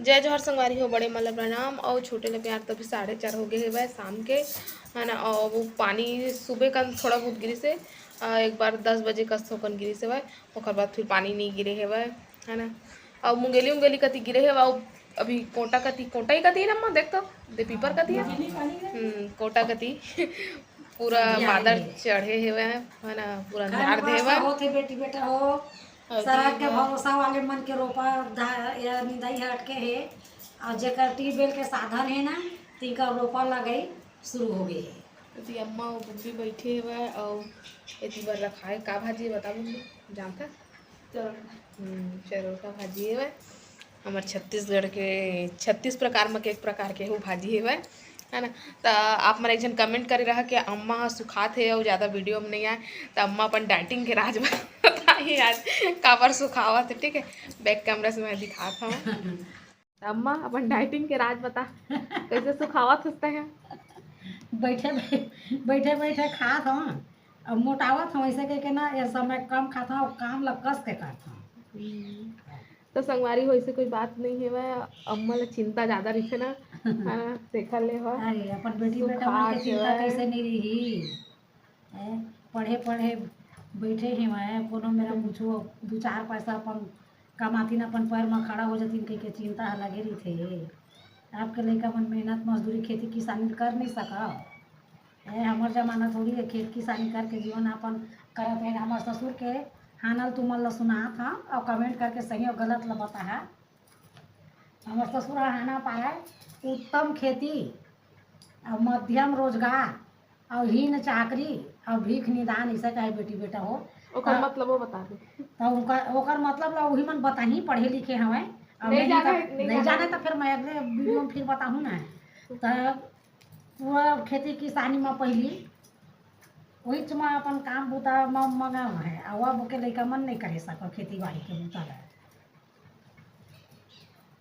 जय जोहर संगवारी हो, बड़े मतलब प्रणाम और छोटे ले प्यार। तभी 4:30 हो गए है शाम के, है ना। और वो पानी सुबह का थोड़ा बहुत गिरी से एक बार 10 बजे का थोकन गिरी से वह बाद फिर पानी नहीं गिरे है वह, है ना। और मुंगेली उंगेली कति गिरे है वह अभी कोटा कति, कोटा ही कति है ना, देख तो दे पीपर कति है कोटा कति पूरा बादल चढ़े है वह, है ना। पूरा अंधार दे होते बेटी बेटा हो सड़क के भरोसा वाले मन के रोपा या निदाई हटके है और जेकर ट्यूबवेल के साधन है ना तिनका रोपा लगाई शुरू हो गई है। तो अम्मा और बुब्बी बैठे हुए और इतनी बार रखा है का भाजी है बता बुब्बी जानता चरोटा भाजी है हमारे छत्तीसगढ़ के 36 प्रकार में के एक प्रकार के वो भाजी है ना। तो आप मेरा एक जन कमेंट करे रहा कि अम्मा सुखात है और ज़्यादा वीडियो में नहीं आए, तो अम्मा अपन डाइटिंग के राज बताइए आज काबर सुखावत है, ठीक है। बैक कैमरा से मैं दिखाता हूँ। अम्मा अपन डाइटिंग के राज बता कैसे सुखावत होते हैं। बैठे बैठे बैठे खात हूँ अब मोटावत हूँ ऐसे करके ना ये समय कम खाता हूँ काम ला कस के खाता हूँ। तो संगवारी हो ऐसे कोई बात नहीं है वह अम्मा ला चिंता ज़्यादा रही ना, देखा ले हो अरे अपन बेटी बेटा मन के चिंता कैसे नहीं रही। पढ़े पढ़े बैठे ही मैं कोनो मेरा पूछो 2-4 पैसा अपन कमाती ना अपन पैर में खड़ा हो जाती के चिंता लगे रही थे। आपके लड़का मन मेहनत मजदूरी खेती किसानी कर नहीं सका हमार जमाना थोड़ी है खेत किसानी करके जीवन अपन करत है। हमारे ससुर के हानल तुमल ला सुना था और कमेंट करके सही और गलत ला बता है। हमारे ससुर हाना पाए उत्तम खेती और मध्यम रोजगार और हीन चाकरी और भीख निदान ऐसा कहे बेटी बेटा हो ओकर मतलब वो बता दे तो ओकर मतलब ला वही मन बता ही पढ़े लिखे हमें नहीं जाने तो फिर मैं अगले वीडियो में फिर बताऊँ ना। तो पूरा खेती किसानी में पहली वही में अपन काम बूता मंगा है और अब के लड़का मन नहीं करे सको खेती बाड़ी के बूता है।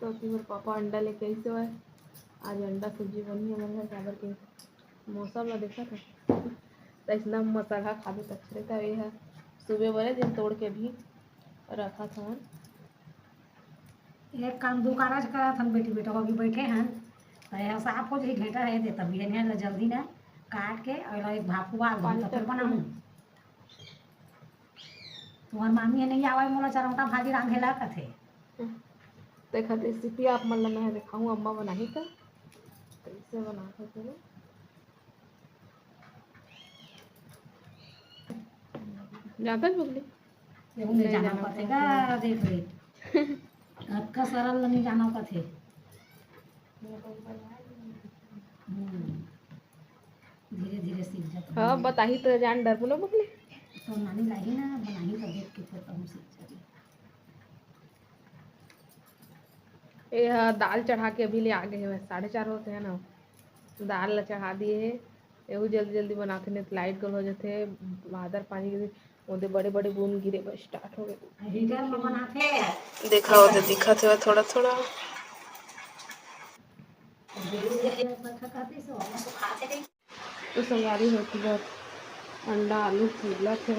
तो फिर पापा अंडा लेके ऐसे हुआ आज अंडा सब्जी बनी हमारे घर चावल के मौसम में देखा था तो इतना मसाला खा भी अच्छे रहता है। यह सुबह बने दिन तोड़ के भी रखा था। एक काम दो कारज करा था बेटी बेटा अभी बैठे हैं तो यह साफ हो जाए घेटा है देता भी है जल्दी ना काट के और एक भाप उबाल दूँ तो फिर बनाऊँ। तुम्हार मामी है नहीं आवा मोला चरौटा भाजी रांधेला कथे देखा रेसिपी आप मतलब मैं दिखाऊँ अम्मा बनाई था कैसे बना थे जाता है बुगली नहीं जाना पड़ेगा देख रही का सरल नहीं जाना कथे धीरे धीरे सीख जाता। हाँ बताही तो जान डर बोलो बुगली तो नानी लाई ना बनाई तो देख के फिर तुम सीख जाती। ये दाल चढ़ा के अभी ले आ गए हैं 4:30 होते हैं ना। दाल चढ़ा दिए है एहू जल्दी जल्दी बनाते नहीं तो लाइट गल हो जाते बादर पानी के ओदे बड़े बड़े बूंद गिरे बस स्टार्ट हो गए देखा होते दिखा थे थोड़ा थोड़ा तो संगारी होती बहुत अंडा आलू फूला थे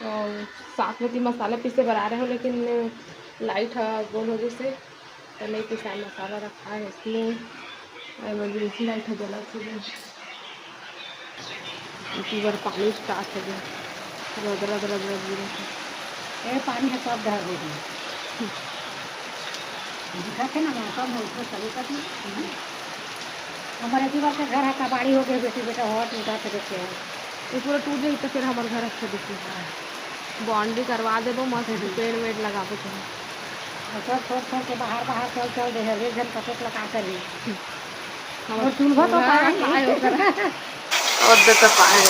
और साथ में मसाला पीसे बना रहे हो लेकिन लाइट गोल वजह से तो नहीं पिसा मसाला रखा है इसमें इमरजेंसी लाइट है जला इसी बार पानी स्टार्ट हो गया रगड़ा रगड़ा गिरा पानी है सब डर गई दिखाते ना मौसम हो उसको सभी का हमारे दीवार के घर है कबाड़ी हो गए बेटी बेटा हॉट उठा के देखे ये पूरा टूट जाए तो फिर हमारे घर अच्छा दिखे बाउंड्री करवा दे मस्त पेड़ वेड़ लगा के सब छोड़ छोड़ के बाहर बाहर चल चल दे है जन कपट लगा कर रही और चूल्हा तो और देता पाए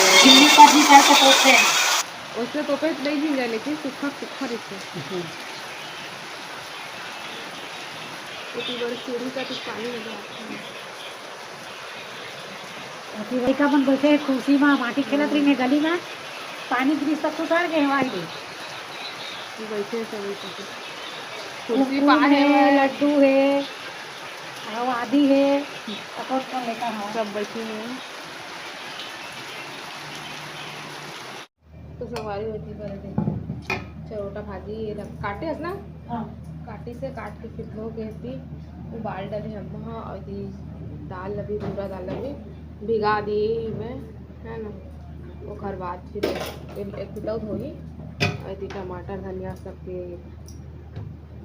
उससे तो पे नहीं भी जाए लेकिन सूखा सूखा रहते इतनी बड़ी सीढ़ी का तो पानी लड़का बन बैठे खुशी में माटी खेलत रही गली में पानी गिरी सब कुछ गए हमारी बैठे सभी है लड्डू है और आदि है सपोर्ट कर लेता है। सब बैठे हैं तो सवारी होती पर चरोटा भाजी ये काटे हस ना हाँ काटी से काट के फिर धो के थी उबाल डाले हम और दी दाल लभी पूरा दाल लभी भिगा दिए में है ना ओकर बाद फिर एक पिटौ धोई और दी टमाटर धनिया सबके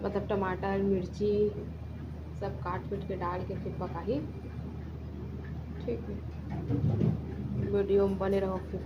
मतलब टमाटर मिर्ची सब काट पीट के डाल के फिर पकाई। ठीक है वीडियो में बने रहो फिर।